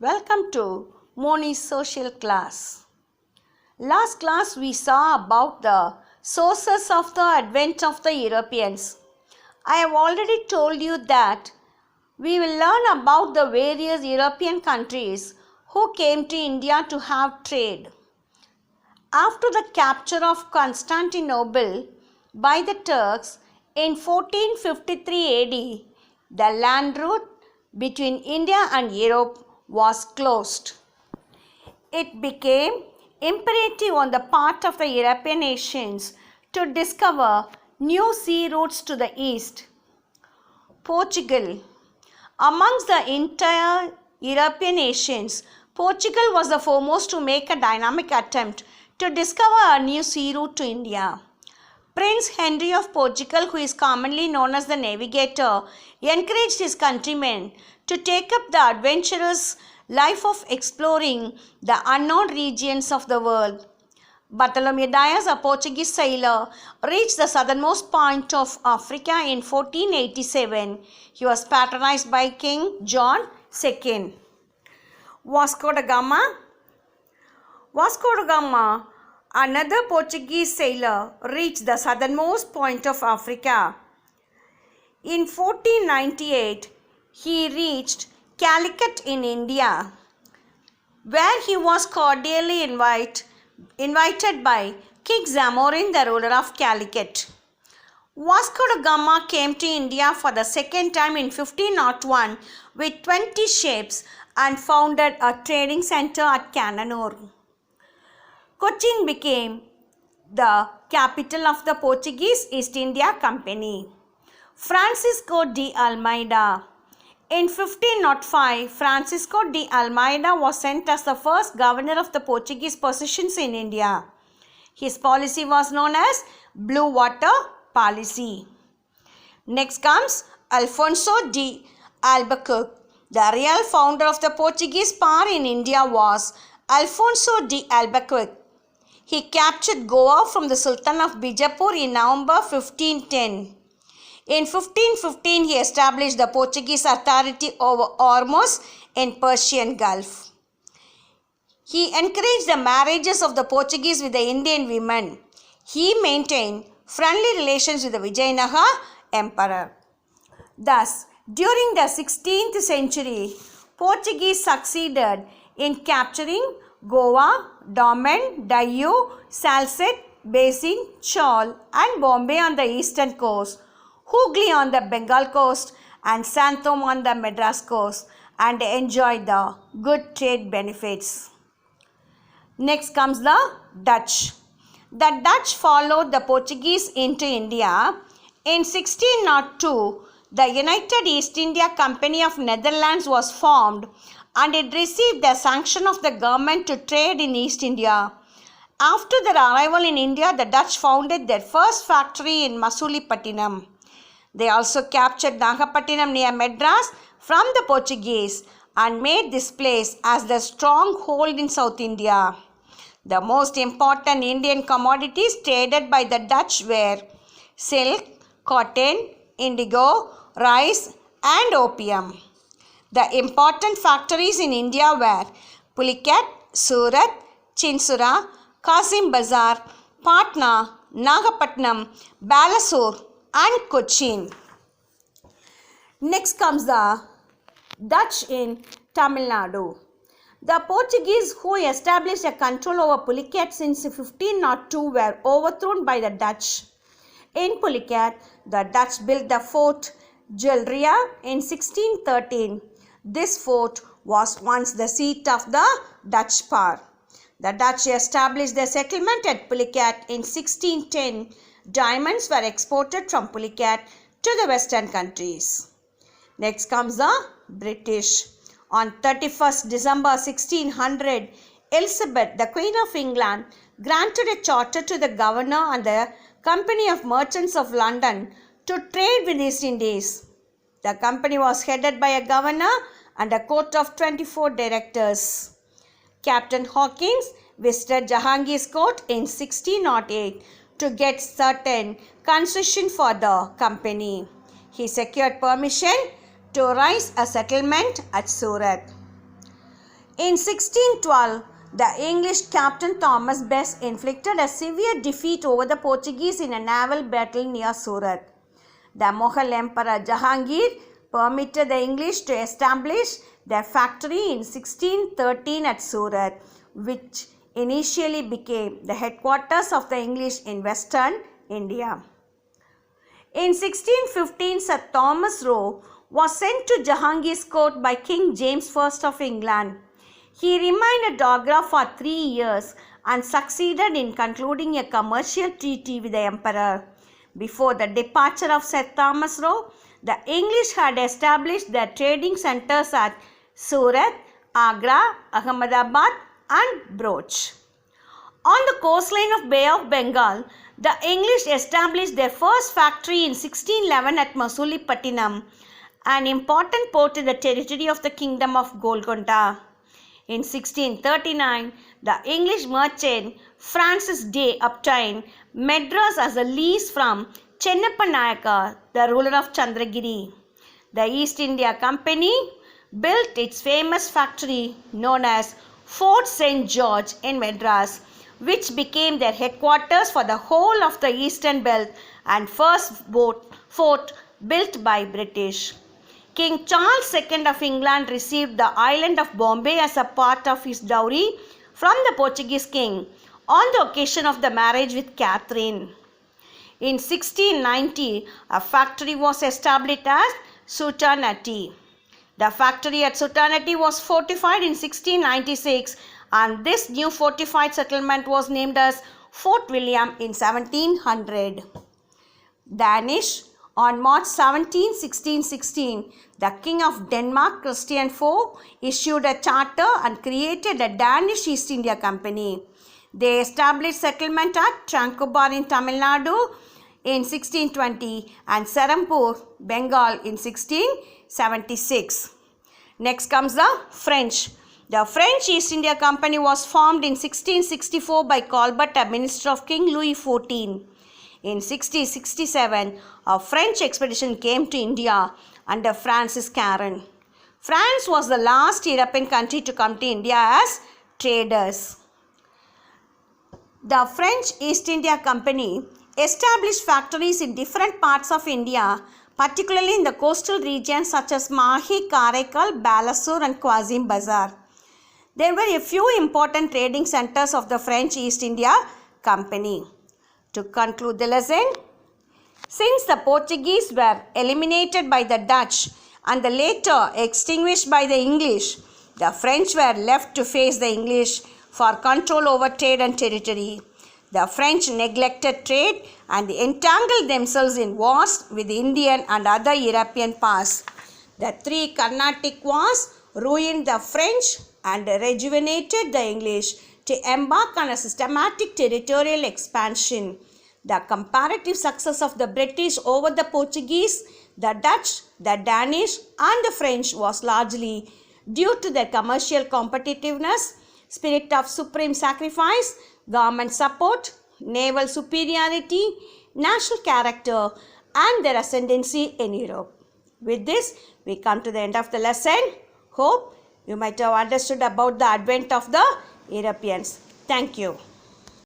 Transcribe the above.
Welcome to Moni's social class. Last class we saw about the sources of the advent of the Europeans. I have already told you that we will learn about the various European countries who came to India to have trade. After the capture of Constantinople by the Turks in 1453 AD, the land route between India and Europe was closed. It became imperative on the part of the European nations to discover new sea routes to the east. Portugal. Amongst the entire European nations, Portugal was the foremost to make a dynamic attempt to discover a new sea route to India. Prince Henry of Portugal, who is commonly known as the Navigator, encouraged his countrymen to take up the adventurous life of exploring the unknown regions of the world. Bartholomew Dias, a Portuguese sailor, reached the southernmost point of Africa in 1487. He was patronized by King John II. Vasco da Gama, another Portuguese sailor, reached the southernmost point of Africa. In 1498, he reached Calicut in India, where he was cordially invited by King Zamorin, the ruler of Calicut. Vasco da Gama came to India for the second time in 1501 with 20 ships and founded a trading center at Cananore. Cochin became the capital of the Portuguese East India Company. Francisco de Almeida. In 1505, Francisco de Almeida was sent as the first governor of the Portuguese possessions in India. His policy was known as Blue Water Policy. Next comes Alfonso de Albuquerque. The real founder of the Portuguese power in India was Alfonso de Albuquerque. He captured Goa from the Sultan of Bijapur in November 1510. In 1515, he established the Portuguese authority over Hormuz in Persian Gulf. He encouraged the marriages of the Portuguese with the Indian women. He maintained friendly relations with the Vijayanagar Emperor. Thus, during the 16th century, Portuguese succeeded in capturing Goa, Daman, Diu, Salsette, Basing, Chaul and Bombay on the eastern coast, Hooghly on the Bengal coast and Santhom on the Madras coast, and enjoyed the good trade benefits. Next comes the Dutch. The Dutch followed the Portuguese into India. In 1602, the United East India Company of Netherlands was formed and it received the sanction of the government to trade in East India. After their arrival in India, the Dutch founded their first factory in Masulipatinam. They also captured Nagapattinam near Madras from the Portuguese and made this place as their stronghold in South India. The most important Indian commodities traded by the Dutch were silk, cotton, indigo, rice and opium. The important factories in India were Pulicat, Surat, Chinsura, Kazim Bazar, Patna, Nagapattinam, Balasore and Cochin. Next comes the Dutch in Tamil Nadu. The Portuguese, who established a control over Pulicat since 1502, were overthrown by the Dutch. In Pulicat, the Dutch built the fort Gelria in 1613. This fort was once the seat of the Dutch power. The Dutch established their settlement at Pulicat in 1610. Diamonds were exported from Pulicat to the western countries. Next comes the British. On 31st December 1600, Elizabeth, the Queen of England, granted a charter to the Governor and the Company of Merchants of London to trade with East Indies. The company was headed by a governor and a court of 24 directors. Captain Hawkins visited Jahangir's court in 1608 to get certain concession for the company. He secured permission to raise a settlement at Surat. In 1612, the English Captain Thomas Bess inflicted a severe defeat over the Portuguese in a naval battle near Surat. The Mughal Emperor Jahangir permitted the English to establish their factory in 1613 at Surat, which initially became the headquarters of the English in Western India. In 1615, Sir Thomas Roe was sent to Jahangir's court by King James I of England. He remained a Dogra for 3 years and succeeded in concluding a commercial treaty with the emperor. Before the departure of Sir Thomas Roe, the English had established their trading centers at Surat, Agra, Ahmedabad and Broch. On the coastline of Bay of Bengal, the English established their first factory in 1611 at Masulipatinam, an important port in the territory of the Kingdom of Golconda. In 1639, the English merchant Francis Day obtained Madras as a lease from Chennappa Nayaka, the ruler of Chandragiri. The East India Company built its famous factory known as Fort St. George in Madras, which became their headquarters for the whole of the eastern belt and first fort built by British. King Charles II of England received the island of Bombay as a part of his dowry from the Portuguese king on the occasion of the marriage with Catherine. In 1690, a factory was established at Sutanati. The factory at Sutanati was fortified in 1696, and this new fortified settlement was named as Fort William in 1700. Danish. On March 17, 1616, the King of Denmark, Christian IV, issued a charter and created a Danish East India Company. They established settlement at Tranquebar in Tamil Nadu in 1620 and Serampur, Bengal in 1676. Next comes the French. The French East India Company was formed in 1664 by Colbert, a minister of King Louis XIV. In 1667, a French expedition came to India under Francis Caron. France was the last European country to come to India as traders. The French East India Company established factories in different parts of India, particularly in the coastal regions such as Mahi, Karaikal, Balasore and Qasim Bazar. There were a few important trading centers of the French East India Company. To conclude the lesson, since the Portuguese were eliminated by the Dutch and the later extinguished by the English, the French were left to face the English for control over trade and territory. The French neglected trade and entangled themselves in wars with Indian and other European powers. The three Carnatic Wars ruined the French and rejuvenated the English to embark on a systematic territorial expansion. The comparative success of the British over the Portuguese, the Dutch, the Danish and the French was largely due to their commercial competitiveness, spirit of supreme sacrifice, government support, naval superiority, national character and their ascendancy in Europe. With this, we come to the end of the lesson. Hope you might have understood about the advent of the Europeans. Thank you.